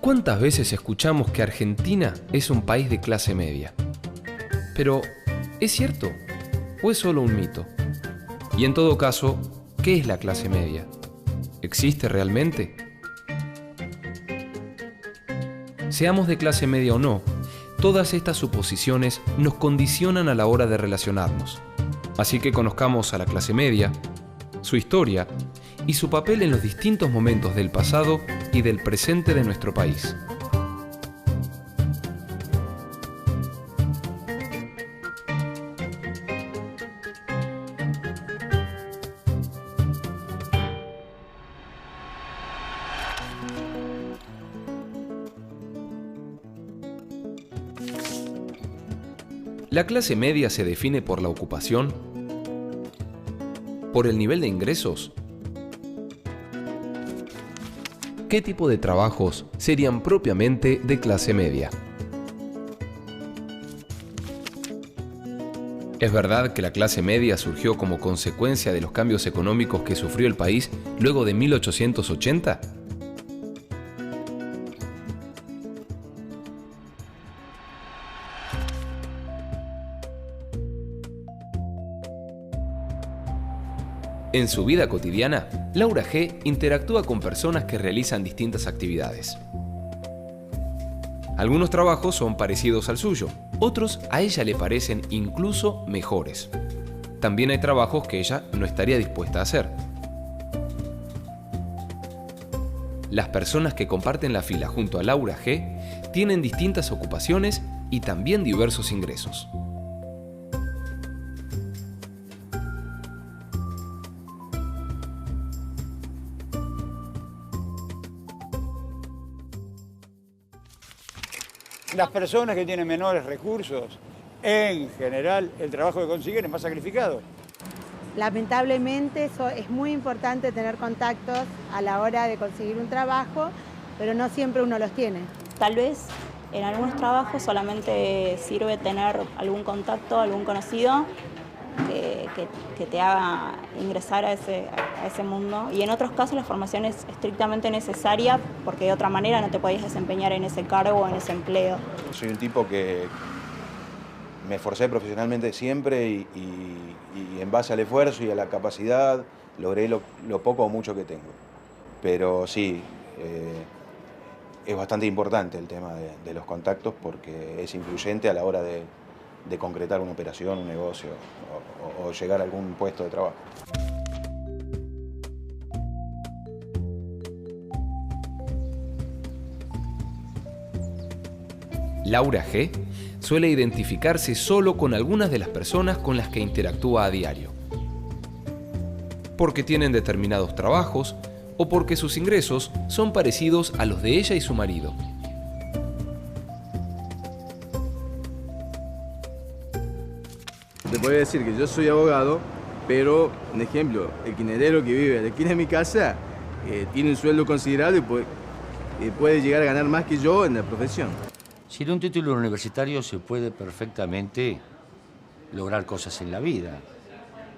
¿Cuántas veces escuchamos que Argentina es un país de clase media? Pero, ¿es cierto? ¿O es solo un mito? Y en todo caso, ¿qué es la clase media? ¿Existe realmente? Seamos de clase media o no, todas estas suposiciones nos condicionan a la hora de relacionarnos. Así que conozcamos a la clase media, su historia y su papel en los distintos momentos del pasado y del presente de nuestro país. La clase media se define por la ocupación, por el nivel de ingresos. ¿Qué tipo de trabajos serían propiamente de clase media? ¿Es verdad que la clase media surgió como consecuencia de los cambios económicos que sufrió el país luego de 1880? En su vida cotidiana, Laura G. interactúa con personas que realizan distintas actividades. Algunos trabajos son parecidos al suyo, otros a ella le parecen incluso mejores. También hay trabajos que ella no estaría dispuesta a hacer. Las personas que comparten la fila junto a Laura G. tienen distintas ocupaciones y también diversos ingresos. Las personas que tienen menores recursos, en general, el trabajo que consiguen es más sacrificado. Lamentablemente es muy importante tener contactos a la hora de conseguir un trabajo, pero no siempre uno los tiene. Tal vez en algunos trabajos solamente sirve tener algún contacto, algún conocido que te haga ingresar a ese mundo. Y en otros casos la formación es estrictamente necesaria porque de otra manera no te podías desempeñar en ese cargo o en ese empleo. Soy un tipo que me esforcé profesionalmente siempre y en base al esfuerzo y a la capacidad logré lo poco o mucho que tengo. Pero sí, es bastante importante el tema de los contactos porque es influyente a la hora de concretar una operación, un negocio o llegar a algún puesto de trabajo. Laura G. suele identificarse solo con algunas de las personas con las que interactúa a diario. Porque tienen determinados trabajos o porque sus ingresos son parecidos a los de ella y su marido. Te podría decir que yo soy abogado, pero, un ejemplo, el quinelero que vive a la esquina de mi casa tiene un sueldo considerable y puede llegar a ganar más que yo en la profesión. Sin un título universitario se puede perfectamente lograr cosas en la vida,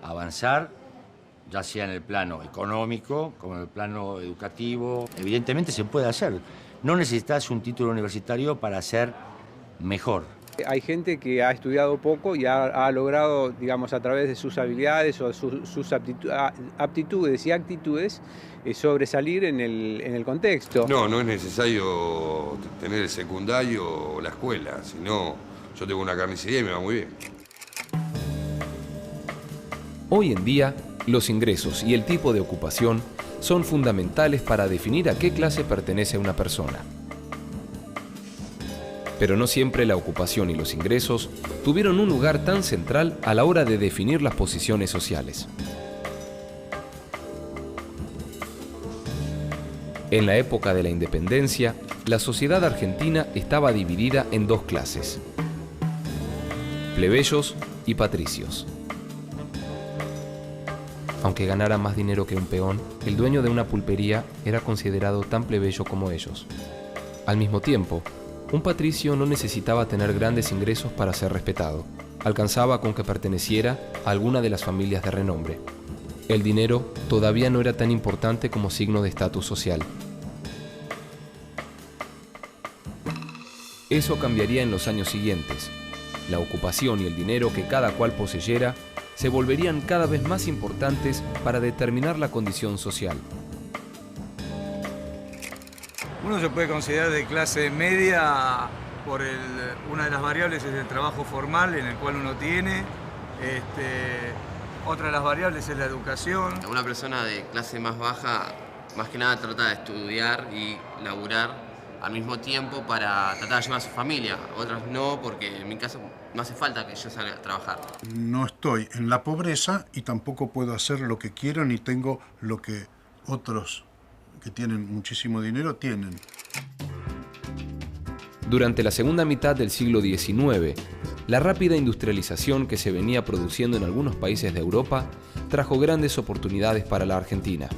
avanzar, ya sea en el plano económico como en el plano educativo. Evidentemente se puede hacer. No necesitas un título universitario para ser mejor. Hay gente que ha estudiado poco y ha logrado, digamos, a través de sus habilidades o sus aptitudes y actitudes, sobresalir en el contexto. No es necesario tener el secundario o la escuela, sino yo tengo una carnicería y me va muy bien. Hoy en día, los ingresos y el tipo de ocupación son fundamentales para definir a qué clase pertenece una persona. Pero no siempre la ocupación y los ingresos tuvieron un lugar tan central a la hora de definir las posiciones sociales. En la época de la independencia, la sociedad argentina estaba dividida en dos clases: plebeyos y patricios. Aunque ganara más dinero que un peón, el dueño de una pulpería era considerado tan plebeyo como ellos. Al mismo tiempo, un patricio no necesitaba tener grandes ingresos para ser respetado. Alcanzaba con que perteneciera a alguna de las familias de renombre. El dinero todavía no era tan importante como signo de estatus social. Eso cambiaría en los años siguientes. La ocupación y el dinero que cada cual poseyera se volverían cada vez más importantes para determinar la condición social. Uno se puede considerar de clase media por una de las variables es el trabajo formal en el cual uno tiene. Otra de las variables es la educación. Una persona de clase más baja, más que nada trata de estudiar y laburar al mismo tiempo para tratar de ayudar a su familia. Otras no, porque en mi caso no hace falta que yo salga a trabajar. No estoy en la pobreza y tampoco puedo hacer lo que quiero ni tengo lo que otros que tienen muchísimo dinero tienen. Durante la segunda mitad del siglo XIX, la rápida industrialización que se venía produciendo en algunos países de Europa trajo grandes oportunidades para la Argentina.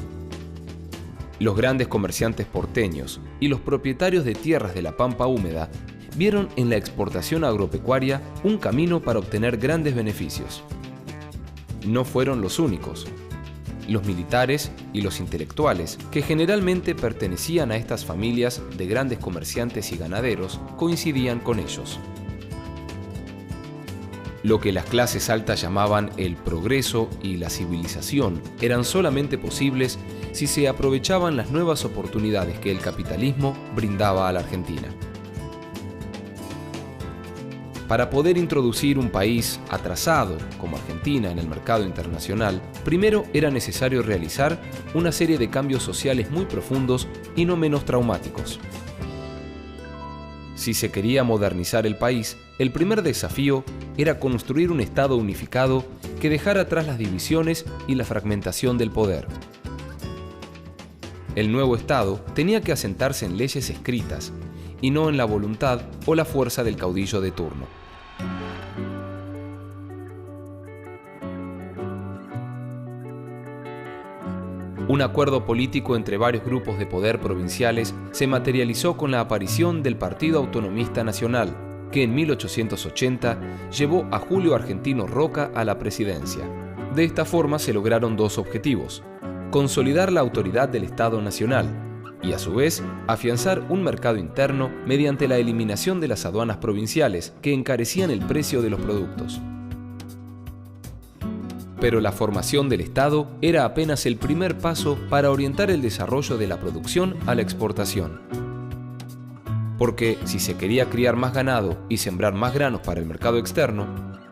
Los grandes comerciantes porteños y los propietarios de tierras de la pampa húmeda vieron en la exportación agropecuaria un camino para obtener grandes beneficios. No fueron los únicos. Los militares y los intelectuales, que generalmente pertenecían a estas familias de grandes comerciantes y ganaderos, coincidían con ellos. Lo que las clases altas llamaban el progreso y la civilización eran solamente posibles si se aprovechaban las nuevas oportunidades que el capitalismo brindaba a la Argentina. Para poder introducir un país atrasado como Argentina en el mercado internacional, primero era necesario realizar una serie de cambios sociales muy profundos y no menos traumáticos. Si se quería modernizar el país, el primer desafío era construir un Estado unificado que dejara atrás las divisiones y la fragmentación del poder. El nuevo Estado tenía que asentarse en leyes escritas y no en la voluntad o la fuerza del caudillo de turno. Un acuerdo político entre varios grupos de poder provinciales se materializó con la aparición del Partido Autonomista Nacional, que en 1880 llevó a Julio Argentino Roca a la presidencia. De esta forma se lograron dos objetivos: consolidar la autoridad del Estado Nacional y, a su vez, afianzar un mercado interno mediante la eliminación de las aduanas provinciales que encarecían el precio de los productos. Pero la formación del Estado era apenas el primer paso para orientar el desarrollo de la producción a la exportación. Porque si se quería criar más ganado y sembrar más granos para el mercado externo,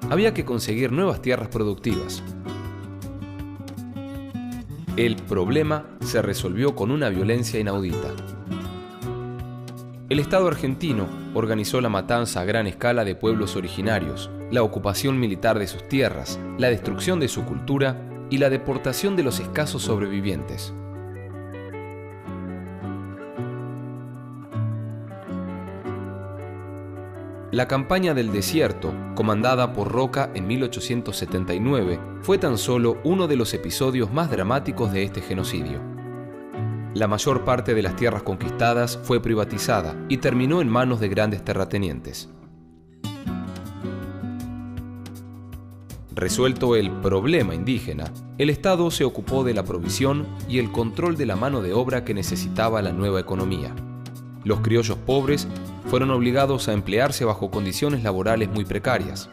había que conseguir nuevas tierras productivas. El problema se resolvió con una violencia inaudita. El Estado argentino organizó la matanza a gran escala de pueblos originarios, la ocupación militar de sus tierras, la destrucción de su cultura y la deportación de los escasos sobrevivientes. La campaña del desierto, comandada por Roca en 1879, fue tan solo uno de los episodios más dramáticos de este genocidio. La mayor parte de las tierras conquistadas fue privatizada y terminó en manos de grandes terratenientes. Resuelto el problema indígena, el Estado se ocupó de la provisión y el control de la mano de obra que necesitaba la nueva economía. Los criollos pobres fueron obligados a emplearse bajo condiciones laborales muy precarias.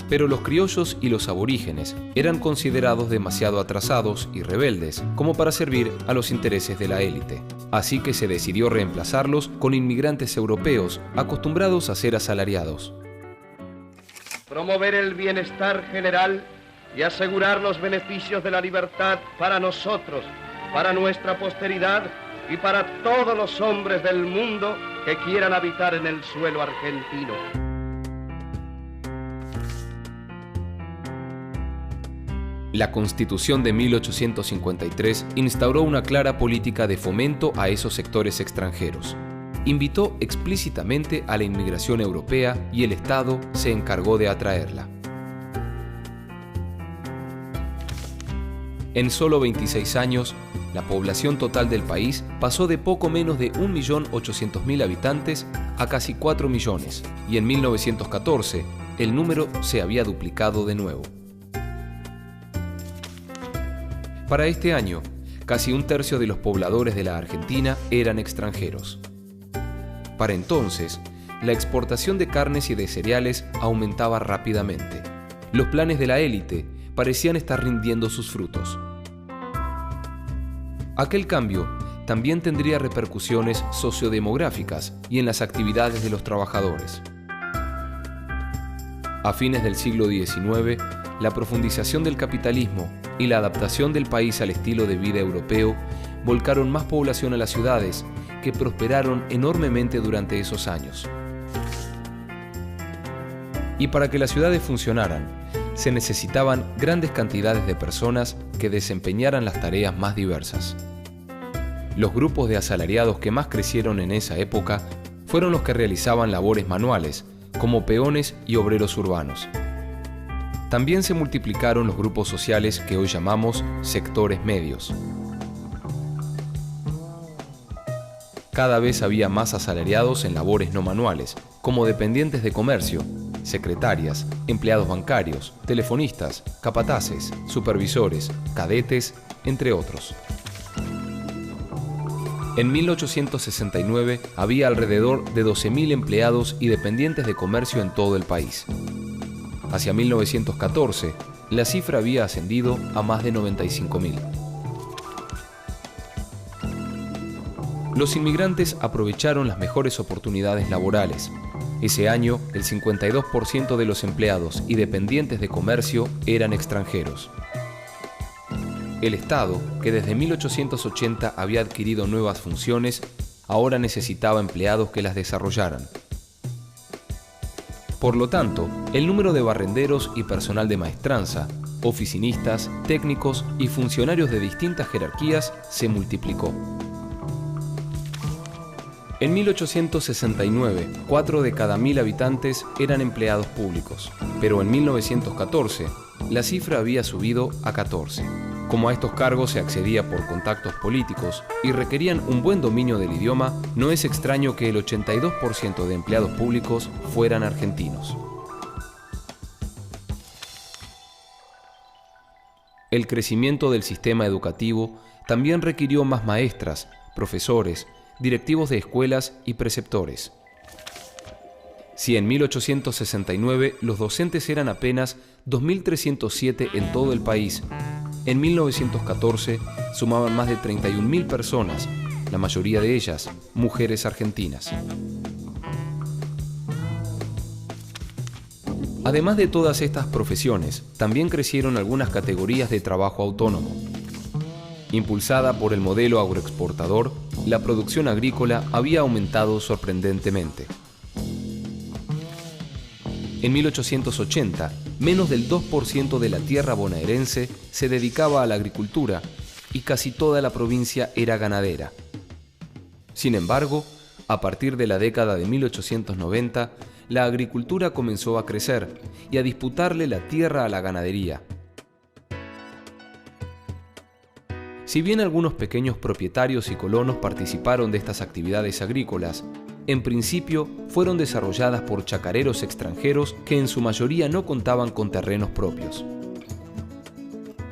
Pero los criollos y los aborígenes eran considerados demasiado atrasados y rebeldes como para servir a los intereses de la élite. Así que se decidió reemplazarlos con inmigrantes europeos acostumbrados a ser asalariados. Promover el bienestar general y asegurar los beneficios de la libertad para nosotros, para nuestra posteridad y para todos los hombres del mundo que quieran habitar en el suelo argentino. La Constitución de 1853 instauró una clara política de fomento a esos sectores extranjeros. Invitó explícitamente a la inmigración europea y el Estado se encargó de atraerla. En solo 26 años, la población total del país pasó de poco menos de 1.800.000 habitantes a casi 4 millones, y en 1914 el número se había duplicado de nuevo. Para este año, casi un tercio de los pobladores de la Argentina eran extranjeros. Para entonces, la exportación de carnes y de cereales aumentaba rápidamente. Los planes de la élite parecían estar rindiendo sus frutos. Aquel cambio también tendría repercusiones sociodemográficas y en las actividades de los trabajadores. A fines del siglo XIX, la profundización del capitalismo y la adaptación del país al estilo de vida europeo volcaron más población a las ciudades, que prosperaron enormemente durante esos años. Y para que las ciudades funcionaran, se necesitaban grandes cantidades de personas que desempeñaran las tareas más diversas. Los grupos de asalariados que más crecieron en esa época fueron los que realizaban labores manuales, como peones y obreros urbanos. También se multiplicaron los grupos sociales que hoy llamamos sectores medios. Cada vez había más asalariados en labores no manuales, como dependientes de comercio, secretarias, empleados bancarios, telefonistas, capataces, supervisores, cadetes, entre otros. En 1869 había alrededor de 12.000 empleados y dependientes de comercio en todo el país. Hacia 1914, la cifra había ascendido a más de 95.000. Los inmigrantes aprovecharon las mejores oportunidades laborales. Ese año, el 52% de los empleados y dependientes de comercio eran extranjeros. El Estado, que desde 1880 había adquirido nuevas funciones, ahora necesitaba empleados que las desarrollaran. Por lo tanto, el número de barrenderos y personal de maestranza, oficinistas, técnicos y funcionarios de distintas jerarquías se multiplicó. En 1869, 4 de cada 1.000 habitantes eran empleados públicos, pero en 1914 la cifra había subido a 14. Como a estos cargos se accedía por contactos políticos y requerían un buen dominio del idioma, no es extraño que el 82% de empleados públicos fueran argentinos. El crecimiento del sistema educativo también requirió más maestras, profesores, directivos de escuelas y preceptores. Si en 1869 los docentes eran apenas 2.307 en todo el país, en 1914 sumaban más de 31.000 personas, la mayoría de ellas mujeres argentinas. Además de todas estas profesiones, también crecieron algunas categorías de trabajo autónomo. Impulsada por el modelo agroexportador, la producción agrícola había aumentado sorprendentemente. En 1880, menos del 2% de la tierra bonaerense se dedicaba a la agricultura y casi toda la provincia era ganadera. Sin embargo, a partir de la década de 1890, la agricultura comenzó a crecer y a disputarle la tierra a la ganadería. Si bien algunos pequeños propietarios y colonos participaron de estas actividades agrícolas, en principio fueron desarrolladas por chacareros extranjeros que en su mayoría no contaban con terrenos propios.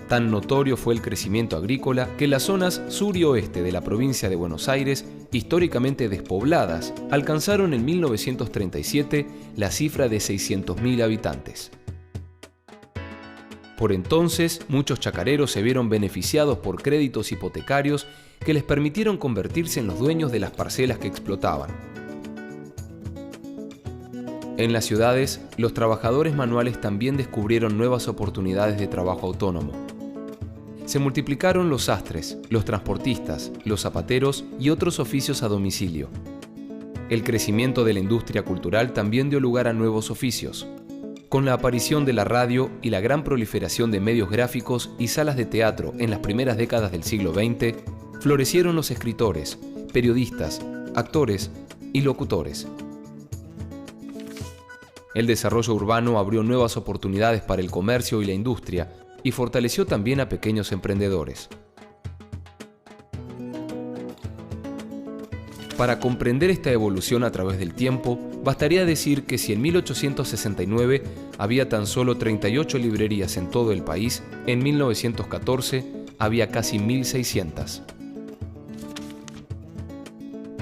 Tan notorio fue el crecimiento agrícola que las zonas sur y oeste de la provincia de Buenos Aires, históricamente despobladas, alcanzaron en 1937 la cifra de 600.000 habitantes. Por entonces, muchos chacareros se vieron beneficiados por créditos hipotecarios que les permitieron convertirse en los dueños de las parcelas que explotaban. En las ciudades, los trabajadores manuales también descubrieron nuevas oportunidades de trabajo autónomo. Se multiplicaron los sastres, los transportistas, los zapateros y otros oficios a domicilio. El crecimiento de la industria cultural también dio lugar a nuevos oficios. Con la aparición de la radio y la gran proliferación de medios gráficos y salas de teatro en las primeras décadas del siglo XX, florecieron los escritores, periodistas, actores y locutores. El desarrollo urbano abrió nuevas oportunidades para el comercio y la industria y fortaleció también a pequeños emprendedores. Para comprender esta evolución a través del tiempo, bastaría decir que si en 1869 había tan solo 38 librerías en todo el país, en 1914 había casi 1.600.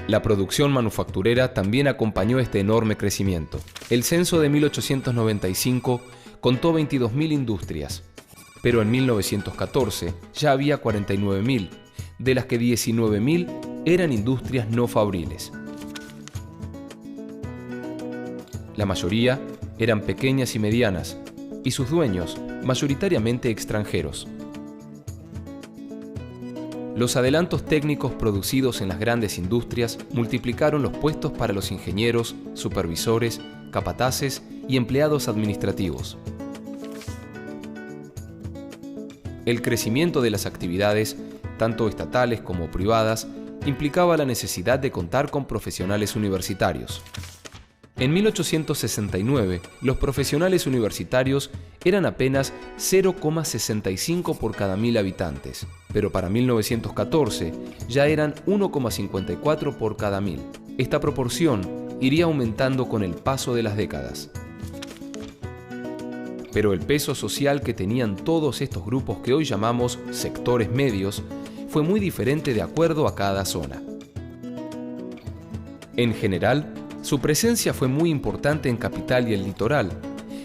La producción manufacturera también acompañó este enorme crecimiento. El censo de 1895 contó 22.000 industrias, pero en 1914 ya había 49.000, de las que 19.000 eran industrias no fabriles. La mayoría eran pequeñas y medianas, y sus dueños mayoritariamente extranjeros. Los adelantos técnicos producidos en las grandes industrias multiplicaron los puestos para los ingenieros, supervisores, capataces y empleados administrativos. El crecimiento de las actividades, tanto estatales como privadas, implicaba la necesidad de contar con profesionales universitarios. En 1869, los profesionales universitarios eran apenas 0,65 por cada 1.000 habitantes, pero para 1914 ya eran 1,54 por cada 1.000. Esta proporción iría aumentando con el paso de las décadas. Pero el peso social que tenían todos estos grupos que hoy llamamos sectores medios fue muy diferente de acuerdo a cada zona. En general, su presencia fue muy importante en Capital y el litoral,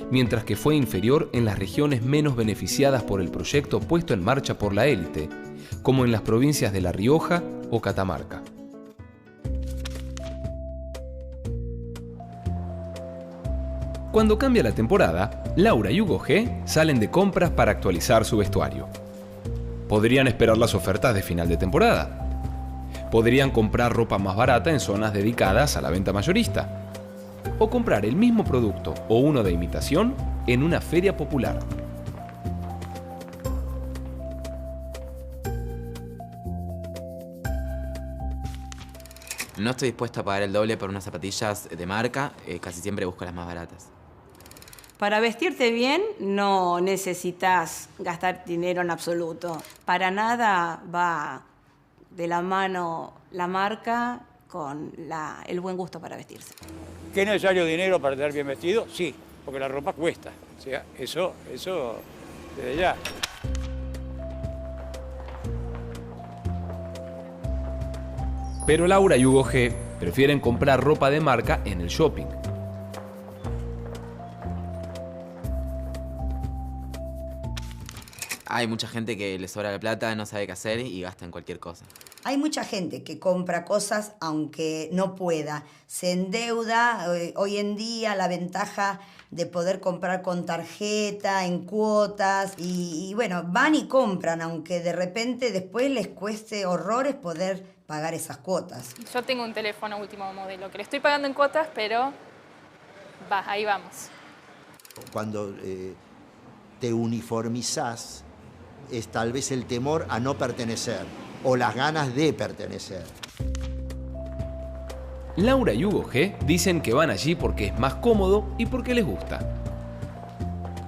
mientras que fue inferior en las regiones menos beneficiadas por el proyecto puesto en marcha por la élite, como en las provincias de La Rioja o Catamarca. Cuando cambia la temporada, Laura y Hugo G salen de compras para actualizar su vestuario. Podrían esperar las ofertas de final de temporada. Podrían comprar ropa más barata en zonas dedicadas a la venta mayorista. O comprar el mismo producto o uno de imitación en una feria popular. No estoy dispuesto a pagar el doble por unas zapatillas de marca, casi siempre busco las más baratas. Para vestirte bien no necesitas gastar dinero en absoluto. Para nada va de la mano la marca con el buen gusto para vestirse. ¿Que es necesario dinero para estar bien vestido? Sí, porque la ropa cuesta. O sea, eso desde ya. Pero Laura y Hugo G prefieren comprar ropa de marca en el shopping. Hay mucha gente que le sobra la plata, no sabe qué hacer y gasta en cualquier cosa. Hay mucha gente que compra cosas aunque no pueda. Se endeuda. Hoy en día la ventaja de poder comprar con tarjeta, en cuotas. Y bueno, van y compran, aunque de repente después les cueste horrores poder pagar esas cuotas. Yo tengo un teléfono último modelo que le estoy pagando en cuotas, pero ahí vamos. Cuando te uniformizás, es tal vez el temor a no pertenecer o las ganas de pertenecer. Laura y Hugo G dicen que van allí porque es más cómodo y porque les gusta.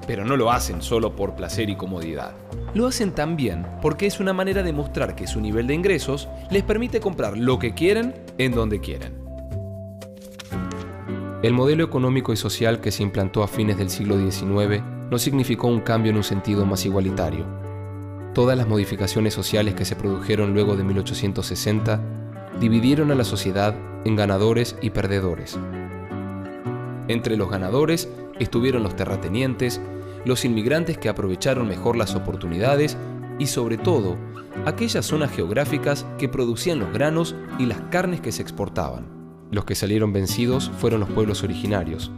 Pero no lo hacen solo por placer y comodidad. Lo hacen también porque es una manera de mostrar que su nivel de ingresos les permite comprar lo que quieren en donde quieren. El modelo económico y social que se implantó a fines del siglo XIX no significó un cambio en un sentido más igualitario. Todas las modificaciones sociales que se produjeron luego de 1860 dividieron a la sociedad en ganadores y perdedores. Entre los ganadores estuvieron los terratenientes, los inmigrantes que aprovecharon mejor las oportunidades y, sobre todo, aquellas zonas geográficas que producían los granos y las carnes que se exportaban. Los que salieron vencidos fueron los pueblos originarios,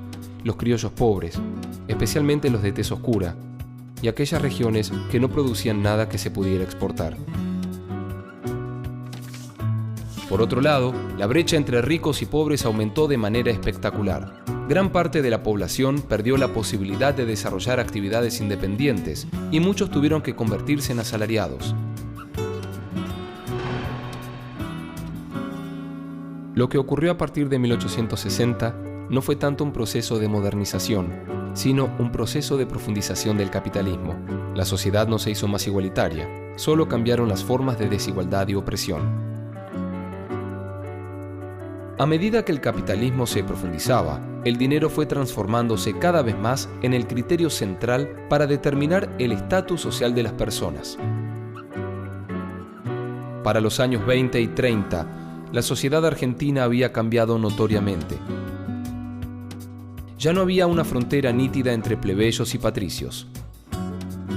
los criollos pobres, especialmente los de tez oscura, y aquellas regiones que no producían nada que se pudiera exportar. Por otro lado, la brecha entre ricos y pobres aumentó de manera espectacular. Gran parte de la población perdió la posibilidad de desarrollar actividades independientes y muchos tuvieron que convertirse en asalariados. Lo que ocurrió a partir de 1860 no fue tanto un proceso de modernización, sino un proceso de profundización del capitalismo. La sociedad no se hizo más igualitaria, solo cambiaron las formas de desigualdad y opresión. A medida que el capitalismo se profundizaba, el dinero fue transformándose cada vez más en el criterio central para determinar el estatus social de las personas. Para los años 20 y 30, la sociedad argentina había cambiado notoriamente. Ya no había una frontera nítida entre plebeyos y patricios.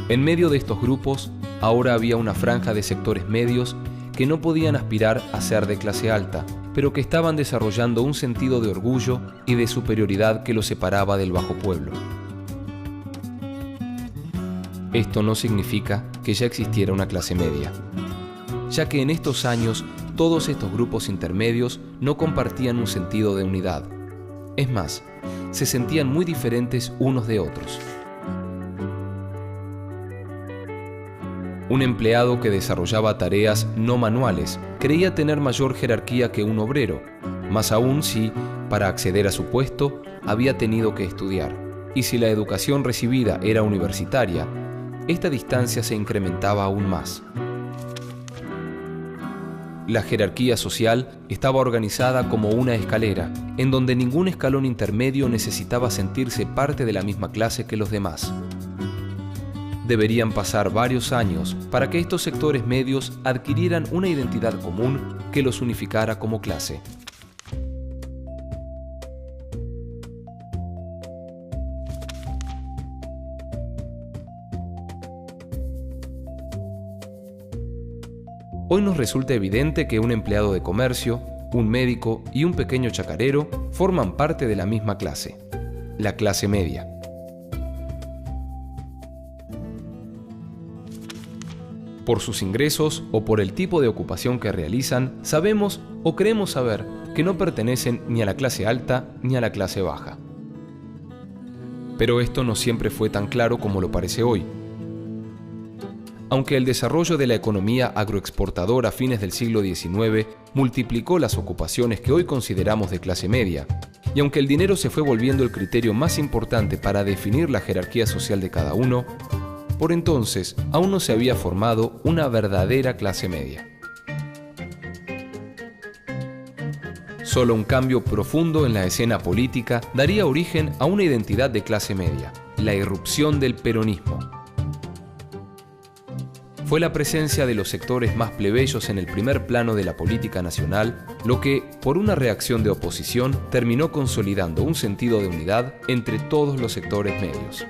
En medio de estos grupos, ahora había una franja de sectores medios que no podían aspirar a ser de clase alta, pero que estaban desarrollando un sentido de orgullo y de superioridad que los separaba del bajo pueblo. Esto no significa que ya existiera una clase media, ya que en estos años todos estos grupos intermedios no compartían un sentido de unidad. Es más, se sentían muy diferentes unos de otros. Un empleado que desarrollaba tareas no manuales creía tener mayor jerarquía que un obrero, más aún si, para acceder a su puesto, había tenido que estudiar. Y si la educación recibida era universitaria, esta distancia se incrementaba aún más. La jerarquía social estaba organizada como una escalera, en donde ningún escalón intermedio necesitaba sentirse parte de la misma clase que los demás. Deberían pasar varios años para que estos sectores medios adquirieran una identidad común que los unificara como clase. Hoy nos resulta evidente que un empleado de comercio, un médico y un pequeño chacarero forman parte de la misma clase, la clase media. Por sus ingresos o por el tipo de ocupación que realizan, sabemos o creemos saber que no pertenecen ni a la clase alta ni a la clase baja. Pero esto no siempre fue tan claro como lo parece hoy. Aunque el desarrollo de la economía agroexportadora a fines del siglo XIX multiplicó las ocupaciones que hoy consideramos de clase media, y aunque el dinero se fue volviendo el criterio más importante para definir la jerarquía social de cada uno, por entonces aún no se había formado una verdadera clase media. Solo un cambio profundo en la escena política daría origen a una identidad de clase media, la irrupción del peronismo. Fue la presencia de los sectores más plebeyos en el primer plano de la política nacional lo que, por una reacción de oposición, terminó consolidando un sentido de unidad entre todos los sectores medios.